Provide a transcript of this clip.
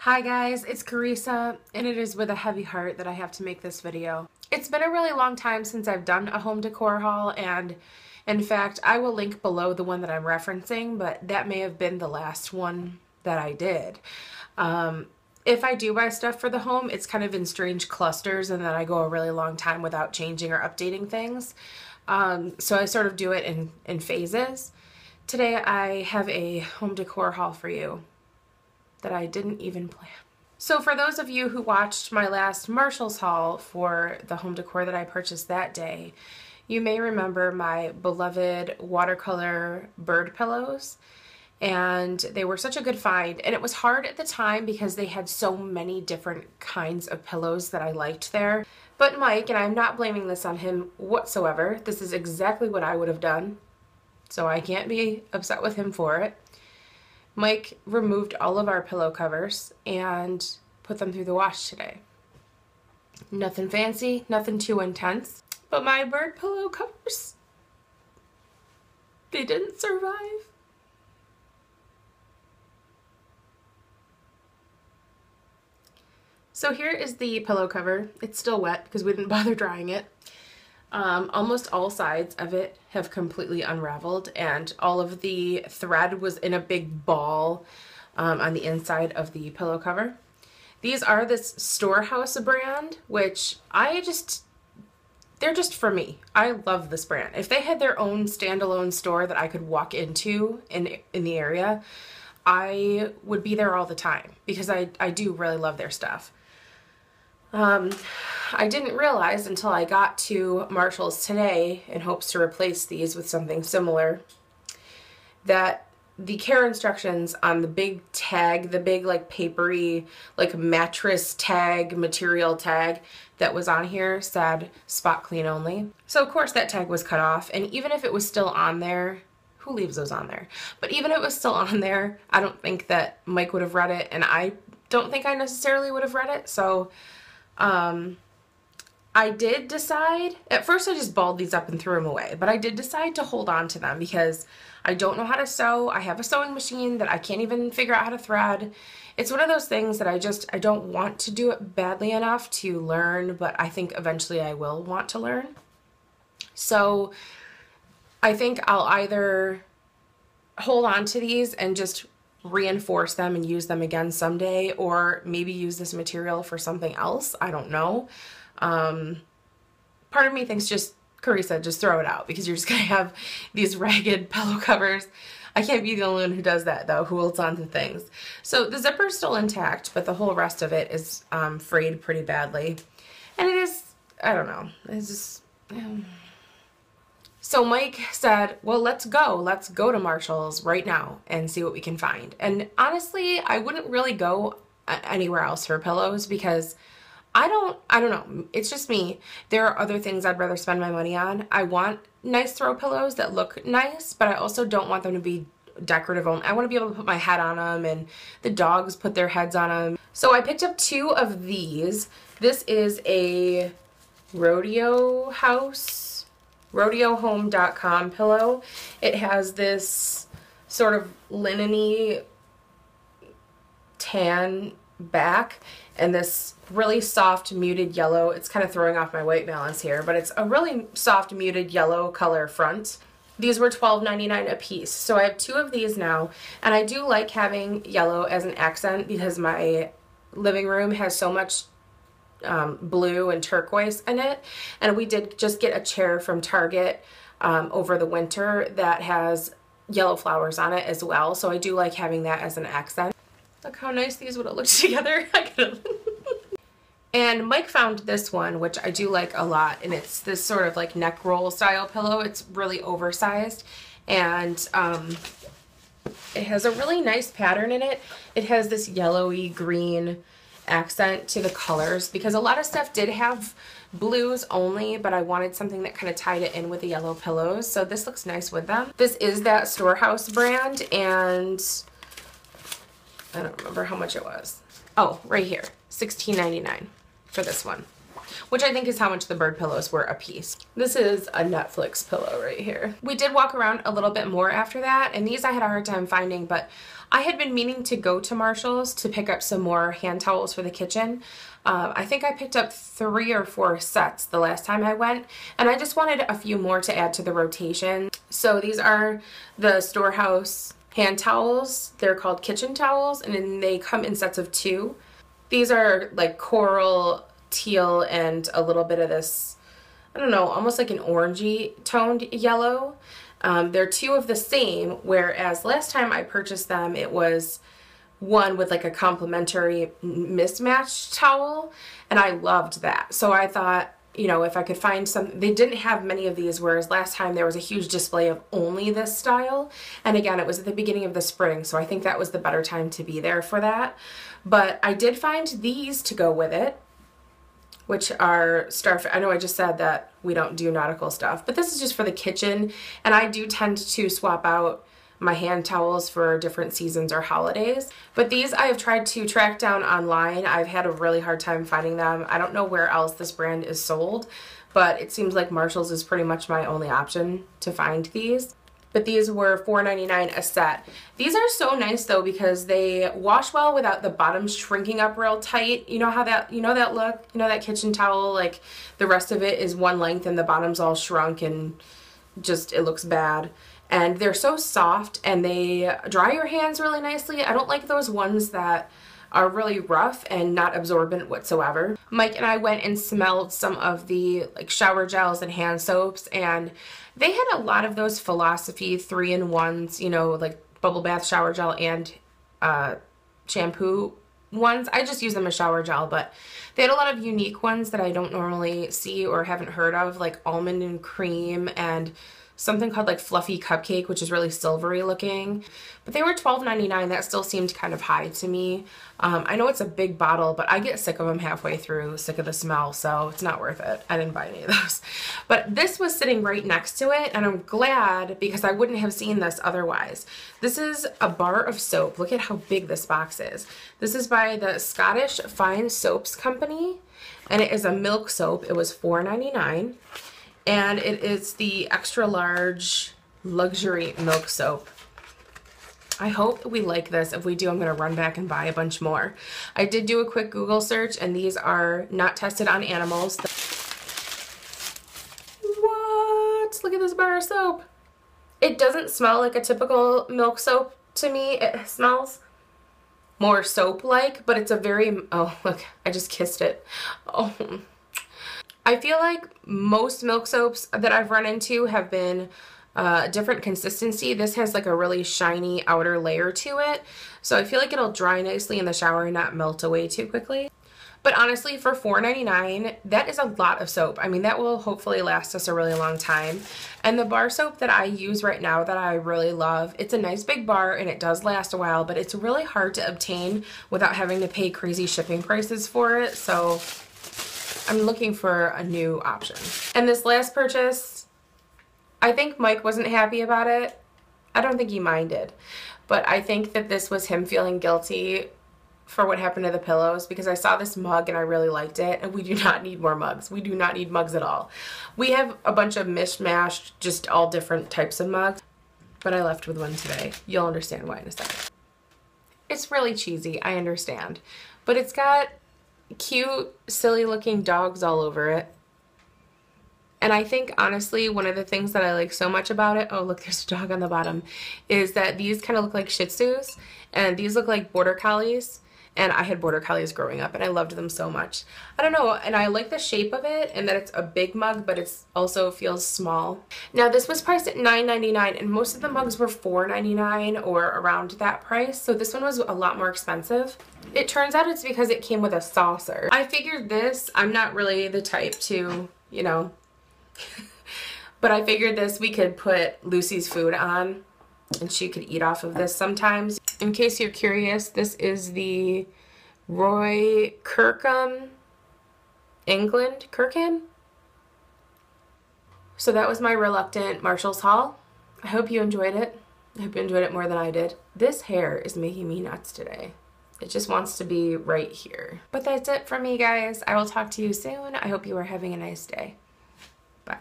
Hi guys, it's Carissa, and it is with a heavy heart that I have to make this video. It's been a really long time since I've done a home decor haul, and in fact, I will link below the one that I'm referencing, but that may have been the last one that I did. If I do buy stuff for the home, it's kind of in strange clusters, and then I go a really long time without changing or updating things. So I sort of do it in phases. Today I have a home decor haul for you that I didn't even plan. So for those of you who watched my last Marshall's haul for the home decor that I purchased that day, you may remember my beloved watercolor bird pillows, and they were such a good find. And it was hard at the time because they had so many different kinds of pillows that I liked there. But Mike, and I'm not blaming this on him whatsoever, this is exactly what I would have done, so I can't be upset with him for it. Mike removed all of our pillow covers and put them through the wash today. Nothing fancy, nothing too intense, but my bird pillow covers, they didn't survive. So here is the pillow cover. It's still wet because we didn't bother drying it. Almost all sides of it have completely unraveled, and all of the thread was in a big ball on the inside of the pillow cover. These are this Storehouse brand, which they're just for me. I love this brand. If they had their own standalone store that I could walk into in the area, I would be there all the time because I do really love their stuff. I didn't realize until I got to Marshall's today in hopes to replace these with something similar that the care instructions on the big tag, the big like papery like mattress tag, material tag that was on here said spot clean only. So of course that tag was cut off, and even if it was still on there, who leaves those on there? But even if it was still on there, I don't think that Mike would have read it, and I don't think I necessarily would have read it. So I did decide, at first I just balled these up and threw them away, but I did decide to hold on to them because I don't know how to sew. I have a sewing machine that I can't even figure out how to thread. It's one of those things that I don't want to do it badly enough to learn, but I think eventually I will want to learn. So I think I'll either hold on to these and just reinforce them and use them again someday, or maybe use this material for something else. I don't know. Part of me thinks just, Carissa, just throw it out because you're just gonna have these ragged pillow covers. I can't be the only one who does that though, who holds on to things. So the zipper's still intact, but the whole rest of it is frayed pretty badly. And it is, I don't know, it's just... So Mike said, well, let's go to Marshall's right now and see what we can find. And honestly, I wouldn't really go anywhere else for pillows because I don't know. It's just me. There are other things I'd rather spend my money on. I want nice throw pillows that look nice, but I also don't want them to be decorative only. I want to be able to put my head on them and the dogs put their heads on them. So I picked up two of these. This is a RodeoHome.com pillow. It has this sort of linen-y tan back and this really soft muted yellow. It's kind of throwing off my white balance here, but it's a really soft muted yellow color front. These were $12.99 a piece. So I have two of these now, and I do like having yellow as an accent because my living room has so much blue and turquoise in it, and we did just get a chair from Target over the winter that has yellow flowers on it as well, so I do like having that as an accent. Look how nice these would have looked together. And Mike found this one, which I do like a lot, and it's this sort of like neck roll style pillow. It's really oversized, and it has a really nice pattern in it. It has this yellowy green accent to the colors because a lot of stuff did have blues only, but I wanted something that kind of tied it in with the yellow pillows, so this looks nice with them. This is that Storehouse brand, and I don't remember how much it was. Oh, right here, $16.99 for this one. which I think is how much the bird pillows were a piece. This is a Netflix pillow right here. We did walk around a little bit more after that, and these I had a hard time finding, but I had been meaning to go to Marshall's to pick up some more hand towels for the kitchen. I think I picked up 3 or 4 sets the last time I went, and I just wanted a few more to add to the rotation. So these are the Storehouse hand towels. They're called kitchen towels, and then they come in sets of 2. These are like coral, teal, and a little bit of this, I don't know, almost like an orangey toned yellow. They're 2 of the same, whereas last time I purchased them, it was one with like a complementary mismatched towel, and I loved that. So I thought, you know, if I could find some, they didn't have many of these, whereas last time there was a huge display of only this style. And again, it was at the beginning of the spring, so I think that was the better time to be there for that. But I did find these to go with it, which are I know I just said that we don't do nautical stuff, but this is just for the kitchen, and I do tend to swap out my hand towels for different seasons or holidays. But these I have tried to track down online. I've had a really hard time finding them. I don't know where else this brand is sold, but it seems like Marshall's is pretty much my only option to find these. But these were $4.99 a set. These are so nice though, because they wash well without the bottoms shrinking up real tight. You know how that, you know that look? You know that kitchen towel, like the rest of it is one length and the bottom's all shrunk and just, it looks bad. And they're so soft and they dry your hands really nicely. I don't like those ones that are really rough and not absorbent whatsoever. Mike and I went and smelled some of the like shower gels and hand soaps, and they had a lot of those Philosophy 3-in-1s, you know, like bubble bath shower gel and shampoo ones. I just use them as shower gel, but they had a lot of unique ones that I don't normally see or haven't heard of, like almond and cream and something called like Fluffy Cupcake, which is really silvery looking. But they were $12.99. That still seemed kind of high to me. I know it's a big bottle, but I get sick of them halfway through, sick of the smell, so it's not worth it. I didn't buy any of those. But this was sitting right next to it, and I'm glad because I wouldn't have seen this otherwise. This is a bar of soap. Look at how big this box is. This is by the Scottish Fine Soaps Company, and it is a milk soap. It was $4.99. And it is the extra large luxury milk soap. I hope we like this. If we do, I'm going to run back and buy a bunch more. I did do a quick Google search, and these are not tested on animals. What? Look at this bar of soap. It doesn't smell like a typical milk soap to me. It smells more soap-like, but it's a very, oh, look, I just kissed it. Oh, I feel like most milk soaps that I've run into have been different consistency. This has like a really shiny outer layer to it, so I feel like it'll dry nicely in the shower and not melt away too quickly. But honestly, for $4.99, that is a lot of soap. I mean, that will hopefully last us a really long time. And the bar soap that I use right now that I really love, it's a nice big bar and it does last a while, but it's really hard to obtain without having to pay crazy shipping prices for it. So I'm looking for a new option. And this last purchase, I think Mike wasn't happy about it. I don't think he minded, but I think that this was him feeling guilty for what happened to the pillows, because I saw this mug and I really liked it, and we do not need more mugs. We do not need mugs at all. We have a bunch of mishmashed, just all different types of mugs, but I left with one today. You'll understand why in a second. It's really cheesy, I understand, but it's got cute, silly looking dogs all over it. And I think honestly one of the things that I like so much about it, oh look, there's a dog on the bottom, is that these kind of look like Shih Tzus, and these look like Border Collies, and I had Border Collies growing up and I loved them so much. I don't know, and I like the shape of it and that it's a big mug, but it's also feels small. Now this was priced at $9.99 and most of the mugs were $4.99 or around that price, so this one was a lot more expensive. It turns out it's because it came with a saucer. I figured this, I'm not really the type to, you know, but I figured this we could put Lucy's food on and she could eat off of this sometimes. In case you're curious, this is the Roy Kirkham, England, Kirkham. So that was my reluctant Marshall's haul. I hope you enjoyed it. I hope you enjoyed it more than I did. This hair is making me nuts today. It just wants to be right here. But that's it for me, guys. I will talk to you soon. I hope you are having a nice day. Bye.